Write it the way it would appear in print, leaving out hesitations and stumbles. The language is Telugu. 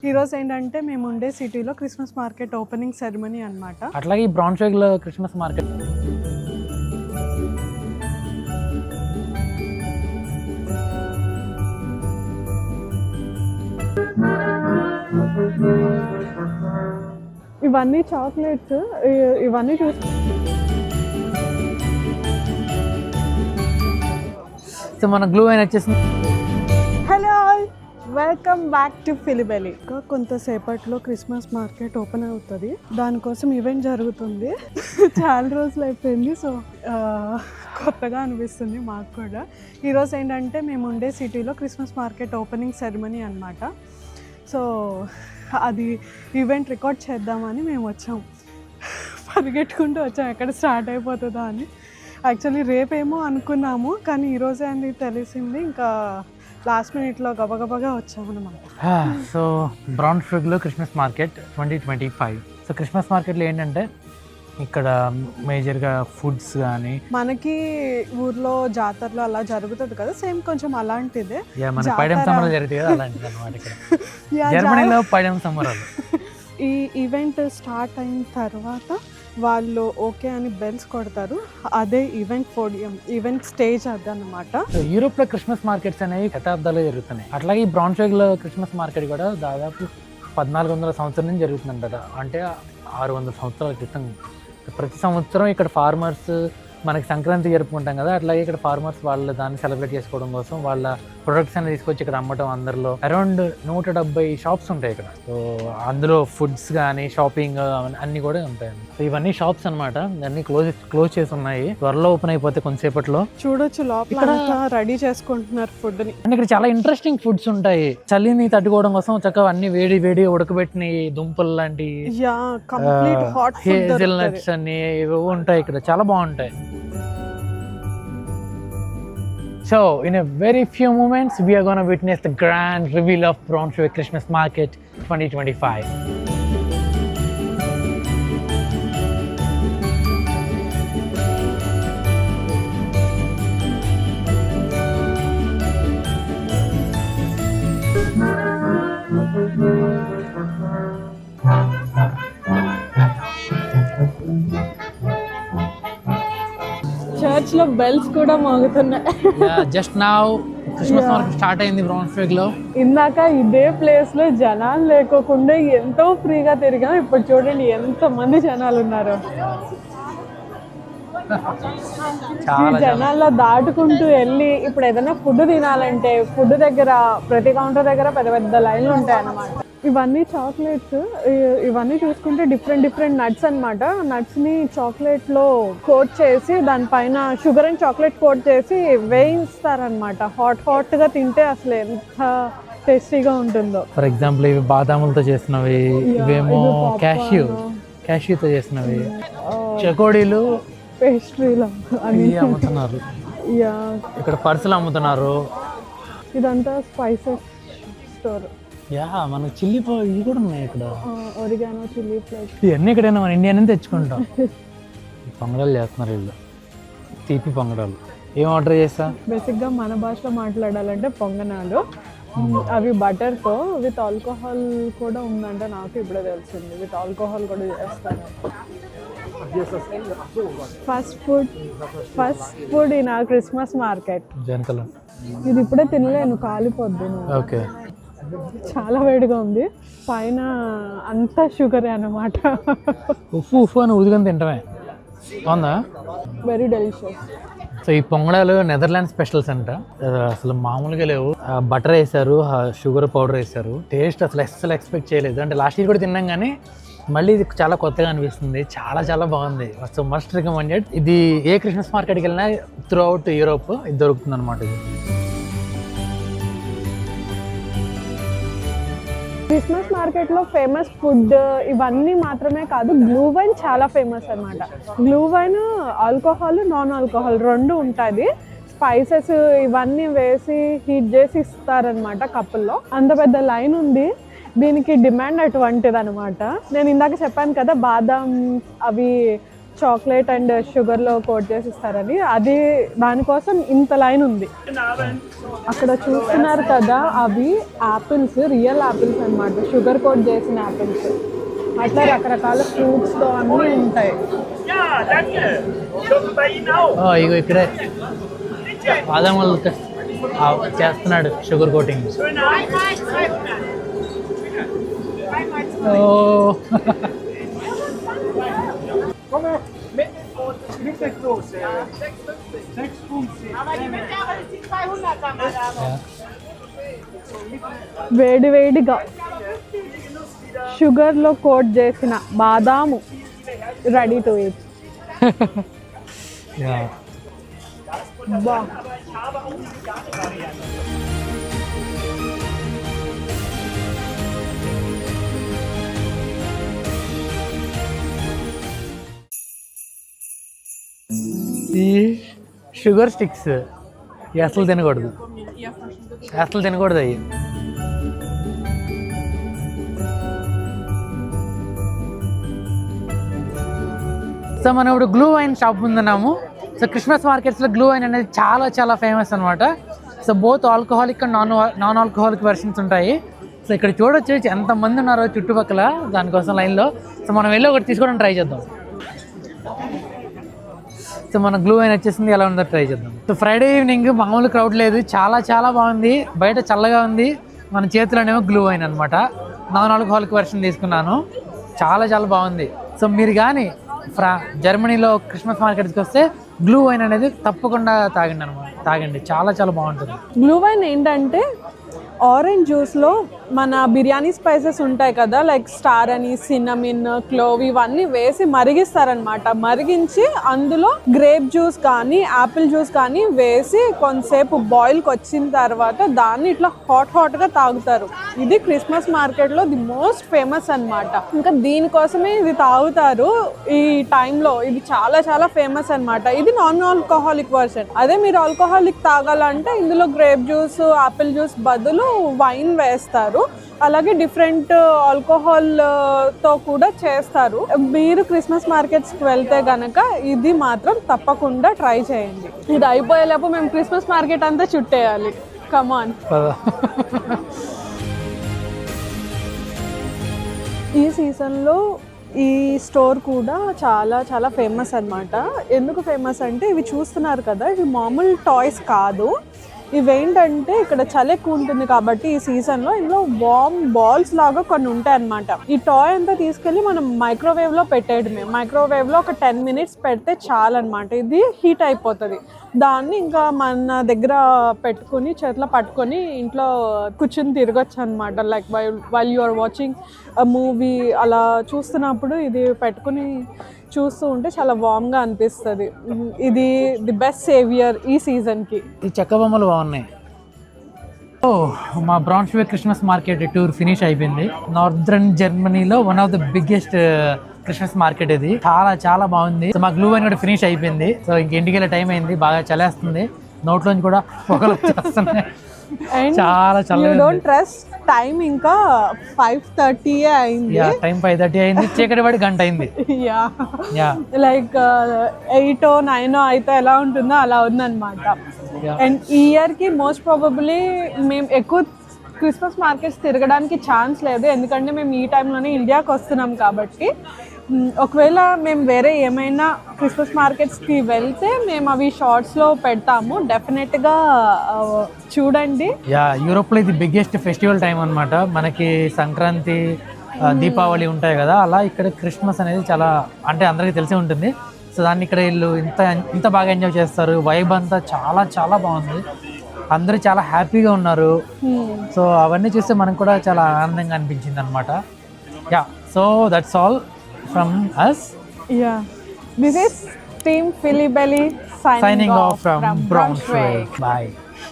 ఈరోజు ఏంటంటే మేము ఉండే సిటీలో క్రిస్మస్ మార్కెట్ ఓపెనింగ్ సెరమనీ అన్నమాట. అట్లాగే ఈ బ్రాన్స్విగ్లో క్రిస్మస్ మార్కెట్ ఇవన్నీ చాక్లెట్స్, ఇవన్నీ చూసి మన గ్లూ అయిన వచ్చేసింది. హలో, వెల్కమ్ బ్యాక్ టు ఫిలిబెలి. కొంతసేపట్లో క్రిస్మస్ మార్కెట్ ఓపెన్ అవుతుంది, దానికోసం ఈవెంట్ జరుగుతుంది. చాలా రోజులు అయిపోయింది, సో కొత్తగా అనిపిస్తుంది మాకు కూడా. ఈరోజు ఏంటంటే మేము ఉండే సిటీలో క్రిస్మస్ మార్కెట్ ఓపెనింగ్ సెరమనీ అన్నమాట. సో అది ఈవెంట్ రికార్డ్ చేద్దామని మేము వచ్చాం, పరిగెట్టుకుంటూ వచ్చాం ఎక్కడ స్టార్ట్ అయిపోతుందో అని. యాక్చువల్లీ రేపేమో అనుకున్నాము, కానీ ఈరోజే అని తెలిసింది. ఇంకా లాస్ట్ మినిట్లో గబగబగా వచ్చామన్నమాట. సో బ్రాన్స్విగ్లో క్రిస్మస్ మార్కెట్ 2025. సో క్రిస్మస్ మార్కెట్లో ఏంటంటే ఇక్కడ మేజర్గా ఫుడ్స్ కానీ మనకి ఊర్లో జాతరలో అలా జరుగుతుంది కదా, సేమ్ కొంచెం అలాంటిదే. మన పైడం సంబరాలు జరుగుతాయి కదా, అలాంటిది అనమాట. ఇక్కడ జర్మనీలో పైడం సంబరాలు. ఈ ఈవెంట్ స్టార్ట్ అయిన తర్వాత వాళ్ళు ఓకే అని బెల్స్ కొడతారు, అదే ఈవెంట్ పోడియం, ఈవెంట్ స్టేజ్ అదనమాట. యూరోప్ లో క్రిస్మస్ మార్కెట్స్ అనేవి శతాబ్దాలు జరుగుతున్నాయి. అట్లాగే ఈ బ్రాన్స్విగ్లో క్రిస్మస్ మార్కెట్ కూడా దాదాపు 1400 సంవత్సరం నుంచి జరుగుతుందంట. అంటే 600 సంవత్సరాల క్రితం. ప్రతి సంవత్సరం ఇక్కడ ఫార్మర్స్ మనకి సంక్రాంతి జరుపుకుంటాం కదా, అట్లాగే ఇక్కడ ఫార్మర్స్ వాళ్ళు దాన్ని సెలబ్రేట్ చేసుకోవడం కోసం వాళ్ళ ప్రొడక్ట్స్ అనేది తీసుకొచ్చి ఇక్కడ అమ్మటం. అందరిలో అరౌండ్ 170 షాప్స్ ఉంటాయి ఇక్కడ. సో అందులో ఫుడ్స్ కానీ షాపింగ్ అన్నీ కూడా ఉంటాయి. సో ఇవన్నీ షాప్స్ అనమాట, అన్ని క్లోజ్ చేసి ఉన్నాయి. త్వరలో ఓపెన్ అయిపోతే కొంతసేపట్లో చూడొచ్చు. లోపల రెడీ చేసుకుంటున్నారు ఫుడ్ ని. అంటే ఇక్కడ చాలా ఇంట్రెస్టింగ్ ఫుడ్స్ ఉంటాయి. చలిని తట్టుకోవడం కోసం చక్కగా అన్ని వేడి ఉడకబెట్టిన దుంపలు లాంటి హేజల్ నట్స్ అన్ని ఏవో ఉంటాయి ఇక్కడ, చాలా బాగుంటాయి. So, in a very few moments, we are going to witness the grand reveal of Braunschweig Christmas Market 2025. Church లో బెల్స్ కూడా మోగుతున్నాయి. Just now Christmas market start అయింది బ్రాన్స్విగ్ లో. ఇందాక ఇదే ప్లేస్ లో జనాలు లేకోకుండా ఎంతో ఫ్రీగా తిరిగాం. ఇప్పుడు చూడండి ఎంత మంది జనాలు ఉన్నారు. జనాల్లో దాటుకుంటూ వెళ్ళి ఇప్పుడు ఏదైనా ఫుడ్ తినాలంటే ఫుడ్ దగ్గర, ప్రతి కౌంటర్ దగ్గర పెద్ద పెద్ద లైన్లు ఉంటాయి అన్నమాట. ఇవన్నీ చాక్లెట్స్, ఇవన్నీ చూసుకుంటే డిఫరెంట్ నట్స్ అనమాట. నట్స్ ని చాక్లెట్ లో కోట్ చేసి దానిపైన షుగర్ అండ్ చాక్లెట్ కోట్ చేసి వేయిస్తారనమాట. హాట్ గా తింటే అసలు ఎంత టేస్టీగా ఉంటుందో. ఫర్ ఎగ్జాంపుల్ ఇవి బాదాములతో చేసినవి, ఇవేమో క్యాష్యూతో చేసినవి, చకోడీలు, పేస్ట్రీలు అమ్ముతున్నారు. ఇక్కడ పర్సులు అమ్ముతున్నారు. ఇదంతా స్పైసెస్ స్టోర్. మనకు చిల్లీ ఇవి కూడా ఉన్నాయి ఇక్కడ, ఒరిగానో, చిల్లీ ఫ్లేక్స్. ఇవన్నీ ఇక్కడైనా మన ఇండియా నుంచి తెచ్చుకుంటాం. పొంగడాలు చేస్తున్నారు వీళ్ళు, తీపి పొంగడాలు. ఏం ఆర్డర్ చేస్తా? బేసిక్గా మన భాషలో మాట్లాడాలంటే పొంగనాలు. అవి బటర్తో విత్ ఆల్కహాల్ కూడా ఉందంటే నాకు ఇప్పుడే తెలిసింది. విత్ ఆల్కహాల్ కూడా చేస్తాను. ఫస్ట్ ఫుడ్ ఇన్ ఆ క్రిస్మస్ మార్కెట్. జనకలు ఇది ఇప్పుడే తినలేను, కాలిపోద్ది. ఓకే, చాలా వేడిగా ఉంది. పైన అంతా షుగరే అన్నమాట. ఉప్పు అని ఉదిగని తింటమే బాగుందా? Very delicious. సో ఈ పొంగడాలు నెదర్లాండ్ స్పెషల్స్ అంట. అసలు మామూలుగా లేవు. బటర్ వేసారు, షుగర్ పౌడర్ వేసారు. టేస్ట్ అసలు ఎక్స్పెక్ట్ చేయలేదు. అంటే లాస్ట్ ఇయర్ కూడా తిన్నాం, కానీ మళ్ళీ ఇది చాలా కొత్తగా అనిపిస్తుంది. చాలా బాగుంది. So must recommended. ఇది ఏ క్రిస్మస్ మార్కెట్కి వెళ్ళినా త్రూ అవుట్ యూరోప్ ఇది దొరుకుతుంది అనమాట. ఇది క్రిస్మస్ మార్కెట్లో ఫేమస్ ఫుడ్ ఇవన్నీ మాత్రమే కాదు, గ్లూ వైన్ చాలా ఫేమస్ అనమాట. Glue wine alcohol, non alcohol రెండు ఉంటుంది. స్పైసెస్ ఇవన్నీ వేసి హీట్ చేసి ఇస్తారనమాట కప్పుల్లో. అంత పెద్ద లైన్ ఉంది. దీనికి డిమాండ్ అటువంటిది అనమాట. నేను ఇందాక చెప్పాను కదా, బాదాం అవి చాక్లెట్ అండ్ షుగర్లో కోట్ చేసి ఇస్తారని, అది దానికోసం ఇంత లైన్ ఉంది. అక్కడ చూస్తున్నారు కదా, అవి యాపిల్స్, రియల్ యాపిల్స్ అన్నమాట, షుగర్ కోట్ చేసిన యాపిల్స్. అట్లా రకరకాల ఫ్రూట్స్తో అన్నీ ఉంటాయి. ఇగో ఇక్కడే బాదాములు చేస్తున్నాడు షుగర్ కోటింగ్. వేడి వేడిగా షుగర్లో కోట్ చేసిన బాదాము రెడీ టు ఈట్. బా ఈ షుగర్ స్టిక్స్ అసలు తినకూడదు, అసలు తినకూడదు అవి. సో మనం ఇప్పుడు గ్లూ వైన్ షాప్ ముందున్నాము. సో క్రిస్మస్ మార్కెట్స్లో గ్లూ వైన్ అనేది చాలా చాలా ఫేమస్ అనమాట. So both alcoholic and non alcoholic versions ఉంటాయి. సో ఇక్కడ చూడొచ్చు ఎంతమంది ఉన్నారో చుట్టుపక్కల దానికోసం లైన్లో. సో మనం వెళ్ళి ఒకటి తీసుకోవడం ట్రై చేద్దాం. సో మన గ్లూ వైన్ వచ్చేసింది, ఎలా ఉందో ట్రై చేద్దాం. సో ఫ్రైడే ఈవినింగ్ మామూలు క్రౌడ్ లేదు, చాలా చాలా బాగుంది. బయట చల్లగా ఉంది, మన చేతిలోనేమో గ్లూ వైన్ అనమాట. నాన్ ఆల్కహాలిక్ వెర్షన్ తీసుకున్నాను, చాలా చాలా బాగుంది. సో మీరు కానీ జర్మనీలో క్రిస్మస్ మార్కెట్స్కి వస్తే గ్లూ వైన్ అనేది తప్పకుండా తాగండి, చాలా చాలా బాగుంటుంది. గ్లూ వైన్ ఏంటంటే ఆరెంజ్ జ్యూస్లో మన బిర్యానీ స్పైసెస్ ఉంటాయి కదా, లైక్ స్టార్ అని, సిన్నమిన్, క్లోవ్, ఇవన్నీ వేసి మరిగిస్తారనమాట. మరిగించి అందులో గ్రేప్ జ్యూస్ కానీ యాపిల్ జ్యూస్ కానీ వేసి కొంతసేపు బాయిల్కి వచ్చిన తర్వాత దాన్ని ఇట్లా హాట్గా తాగుతారు. ఇది క్రిస్మస్ మార్కెట్లో ది మోస్ట్ ఫేమస్ అనమాట. ఇంకా దీనికోసమే ఇది తాగుతారు ఈ టైంలో. ఇది చాలా చాలా ఫేమస్ అనమాట. ఇది నాన్ ఆల్కహాలిక్ వర్షన్. అదే మీరు ఆల్కహాలిక్ తాగాలంటే ఇందులో గ్రేప్ జ్యూస్, యాపిల్ జ్యూస్ బదులు వైన్ వేస్తారు. అలాగే డిఫరెంట్ ఆల్కహాల్తో కూడా చేస్తారు. మీరు క్రిస్మస్ మార్కెట్స్కి వెళ్తే గనక ఇది మాత్రం తప్పకుండా ట్రై చేయండి. ఇది అయిపోయేలోపు మేము క్రిస్మస్ మార్కెట్ అంతా చుట్టేయాలి. కమాన్. ఈ సీజన్లో ఈ స్టోర్ కూడా చాలా చాలా ఫేమస్ అన్నమాట. ఎందుకు ఫేమస్ అంటే ఇవి చూస్తున్నారు కదా, ఇవి మామూలు టాయ్స్ కాదు. ఇవేంటంటే ఇక్కడ చలి ఎక్కువ ఉంటుంది కాబట్టి ఈ సీజన్లో ఇందులో వార్మ్ బాల్స్ లాగా కొన్ని ఉంటాయి అన్నమాట. ఈ టాయ్ అంతా తీసుకెళ్ళి మనం మైక్రోవేవ్లో పెట్టేయడమే. మైక్రోవేవ్లో ఒక 10 minutes పెడితే చాలన్నమాట. ఇది హీట్ అయిపోతుంది. దాన్ని ఇంకా మన దగ్గర పెట్టుకుని చేతిలో పట్టుకొని ఇంట్లో కూర్చొని తిరగచ్చు అనమాట. Like while you are watching movie అలా చూస్తున్నప్పుడు ఇది పెట్టుకుని చూస్తూ ఉంటే చాలా వామ్గా అనిపిస్తుంది. ఇది ది బెస్ట్ సేవియర్ ఈ సీజన్కి. ఈ చెక్క బొమ్మలు బాగున్నాయి. మా బ్రాన్స్విక్ క్రిస్మస్ మార్కెట్ టూర్ ఫినిష్ అయిపోయింది. నార్దర్న్ జర్మనీలో one of the biggest Christmas market ఇది. చాలా చాలా బాగుంది. సో మా గ్లూ వైన్ కూడా ఫినిష్ అయిపోయింది. సో ఇంక ఇంటికి వెళ్ళే టైం అయింది, బాగా చలేస్తుంది, నోట్లోంచి కూడా పొగలు వచ్చేస్తున్నాయి. చాలా చాలా టైం ఇంకా 5:30 అయింది. టైం 5:30 అయింది, చీకటి పడి గంట అయింది. లైక్ 8 or 9 అయితే ఎలా ఉంటుందో అలా ఉందన్నమాట. అండ్ ఈ ఇయర్కి మోస్ట్ ప్రాబబ్లీ మేము ఎక్కువ క్రిస్మస్ మార్కెట్స్ తిరగడానికి ఛాన్స్ లేదు, ఎందుకంటే మేము ఈ టైంలోనే ఇండియాకి వస్తున్నాం కాబట్టి. ఒకవేళ మేము వేరే ఏమైనా క్రిస్మస్ మార్కెట్స్కి వెళ్తే మేము అవి షార్ట్స్లో పెడతాము, డెఫినెట్గా చూడండి. యూరోప్లో ఇది బిగ్గెస్ట్ ఫెస్టివల్ టైం అనమాట. మనకి సంక్రాంతి, దీపావళి ఉంటాయి కదా, అలా ఇక్కడ క్రిస్మస్ అనేది చాలా అంటే అందరికీ తెలిసే ఉంటుంది. సో దాన్ని ఇక్కడ వీళ్ళు ఇంత బాగా ఎంజాయ్ చేస్తారు. వైబ్ అంతా చాలా చాలా బాగుంది, అందరూ చాలా హ్యాపీగా ఉన్నారు. సో అవన్నీ చూస్తే మనకు కూడా చాలా ఆనందంగా అనిపించింది అనమాట. So that's all from us. This is Team Philibelli signing off from Braunschweig. Bye.